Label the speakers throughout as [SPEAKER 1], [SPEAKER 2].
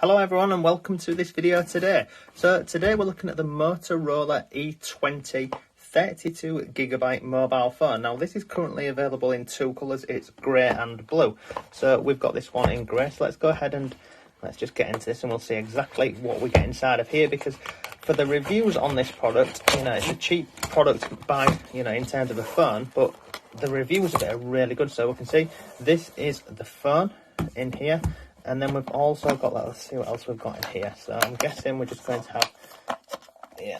[SPEAKER 1] Hello everyone and welcome to this video today. So today we're looking at the Motorola E20 32GB mobile phone. Now this is currently available in two colours, it's grey and blue. So we've got this one in grey, so let's go ahead and let's just get into this and we'll see exactly what we get inside of here, because for the reviews on this product, it's a cheap product by, in terms of a phone, but the reviews of it are really good. So we can see this is the phone in here. And then we've also got, let's see what else we've got in here. So I'm guessing we're just going to have,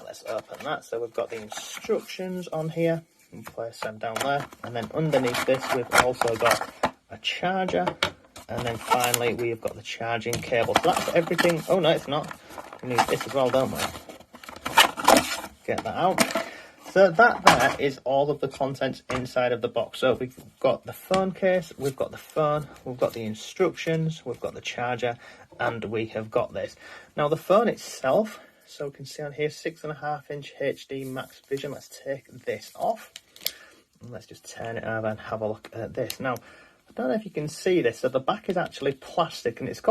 [SPEAKER 1] let's open that. So we've got the instructions on here, and place them down there. And then underneath this, we've also got a charger. And then finally, we've got the charging cable. So that's everything. Oh, no, it's not. We need this as well, don't we? Get that out. So that there is all of the contents inside of the box. So we've got the phone case, we've got the phone, we've got the instructions, we've got the charger, and we have got this. Now the phone itself, so we can see on here, 6.5-inch HD max vision. Let's take this off. And let's just turn it over and have a look at this. Now, I don't know if you can see this. So the back is actually plastic, and it's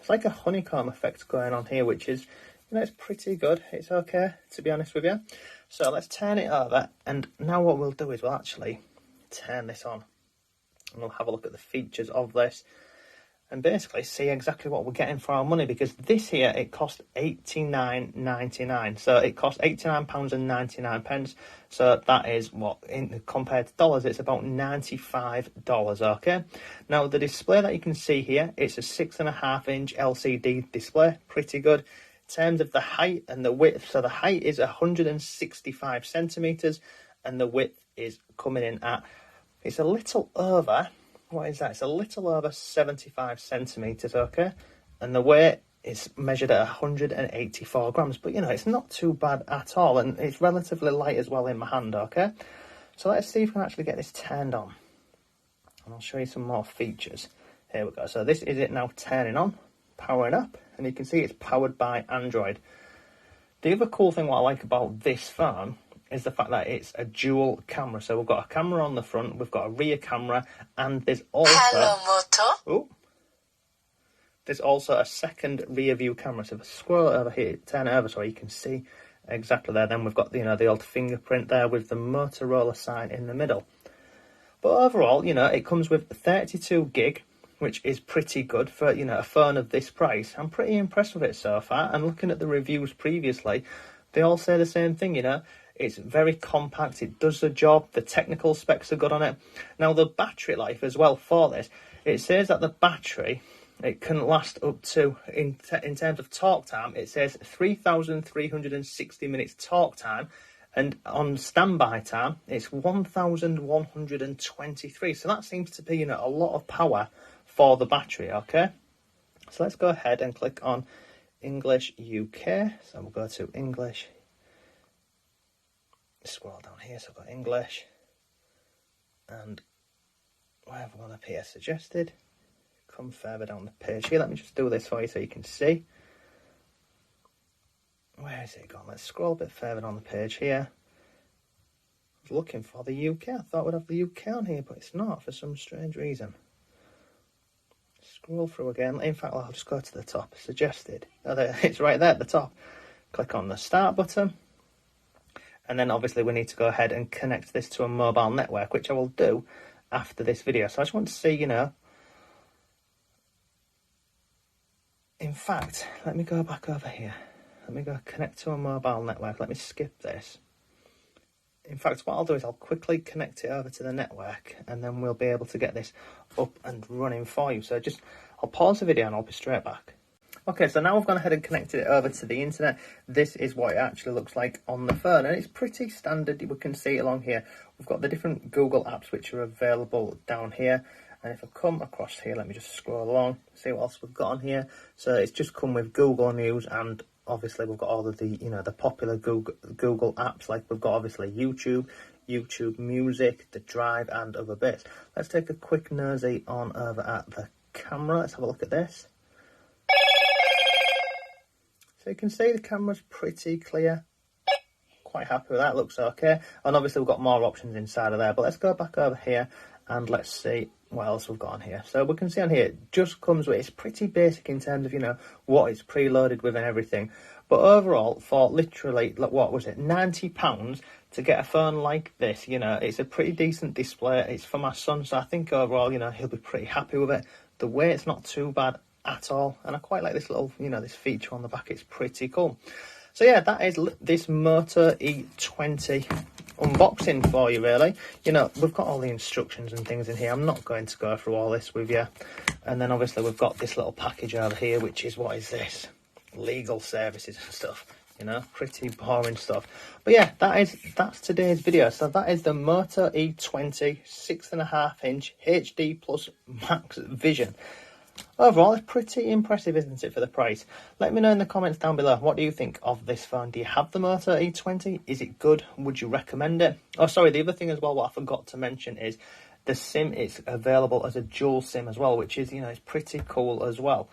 [SPEAKER 1] like a honeycomb effect going on here, which is, it's pretty good. It's okay, to be honest with you. So let's turn it over, and now what we'll do is we'll actually turn this on and we'll have a look at the features of this and basically see exactly what we're getting for our money, because this here, it cost £89.99. So it cost £89.99. So that is what, compared to dollars, it's about $95, okay? Now the display that you can see here, it's a 6.5-inch LCD display, pretty good. In terms of the height and the width, so the height is 165 centimeters and the width is coming in at, it's a little over, what is that? It's a little over 75 centimeters, okay? And the weight is measured at 184 grams, but it's not too bad at all, and it's relatively light as well in my hand, okay? So let's see if we can actually get this turned on, and I'll show you some more features. Here we go. So this is it now turning on, powering up. And you can see it's powered by Android. The other cool thing what I like about this phone is the fact that it's a dual camera. So we've got a camera on the front, we've got a rear camera, and there's also...
[SPEAKER 2] Hello, Moto.
[SPEAKER 1] Oh, there's also a second rear view camera. So if I scroll over here, turn it over so you can see exactly there. Then we've got, the old fingerprint there with the Motorola sign in the middle. But overall, it comes with 32 gig, which is pretty good for, a phone of this price. I'm pretty impressed with it so far. And looking at the reviews previously, they all say the same thing, It's very compact, it does the job, the technical specs are good on it. Now, the battery life as well for this, it says that the battery, it can last up to, in terms of talk time, it says 3,360 minutes talk time. And on standby time, it's 1,123. So that seems to be, a lot of power for the battery, okay? So let's go ahead and click on English UK. So we'll go to English. Scroll down here, so I've got English. And where have we got IPS suggested? Come further down the page here. Let me just do this for you so you can see. Where is it gone? Let's scroll a bit further on the page here. I was looking for the UK. I thought we'd have the UK on here, but it's not for some strange reason. Scroll through again. In fact, I'll just go to the top. Suggested. Oh, there, it's right there at the top. Click on the start button. And then obviously we need to go ahead and connect this to a mobile network, which I will do after this video. So I just want to see, in fact, let me go back over here. Let me go connect to a mobile network. Let me skip this. In fact, what I'll do is I'll quickly connect it over to the network, and then we'll be able to get this up and running for you. So I'll pause the video and I'll be straight back. Okay, so now we've gone ahead and connected it over to the internet. This is what it actually looks like on the phone, and it's pretty standard. We can see along here, we've got the different Google apps which are available down here. And if I come across here, let me just scroll along, see what else we've got on here. So it's just come with Google News, and obviously we've got all of the, the popular Google apps, like we've got obviously YouTube Music, the Drive, and other bits. Let's take a quick nosy on over at the camera. Let's have a look at this. So you can see the camera's pretty clear. Quite happy with that, looks okay. And obviously we've got more options inside of there, but let's go back over here and let's see what else we've got on here. So we can see on here, it just comes with, it's pretty basic in terms of, you know, what it's preloaded with and everything. But overall, for literally, what was it, £90 to get a phone like this, you know, it's a pretty decent display. It's for my son, so I think overall, you know, he'll be pretty happy with it. The weight's not too bad at all, and I quite like this little, you know, this feature on the back. It's pretty cool. So yeah, that is this Moto E20 unboxing for you, really. You know, we've got all the instructions and things in here. I'm not going to go through all this with you. And then obviously we've got this little package over here, which is, what is this? Legal services and stuff. You know, pretty boring stuff. But yeah, that's today's video. So that is the Moto E20 6.5-inch HD Plus Max Vision. Overall, it's pretty impressive, isn't it, for the price? Let me know in the comments down below. What do you think of this phone? Do you have the Moto E20? Is it good? Would you recommend it? Oh, sorry, the other thing as well, what I forgot to mention is the SIM is available as a dual SIM as well, which is, you know, it's pretty cool as well.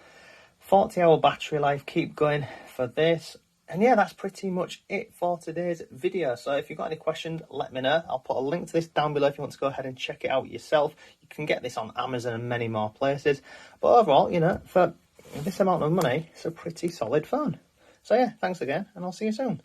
[SPEAKER 1] 40-hour battery life, keep going for this. And yeah, that's pretty much it for today's video. So if you've got any questions, let me know. I'll put a link to this down below if you want to go ahead and check it out yourself. You can get this on Amazon and many more places. But overall, you know, for this amount of money, it's a pretty solid phone. So yeah, thanks again, and I'll see you soon.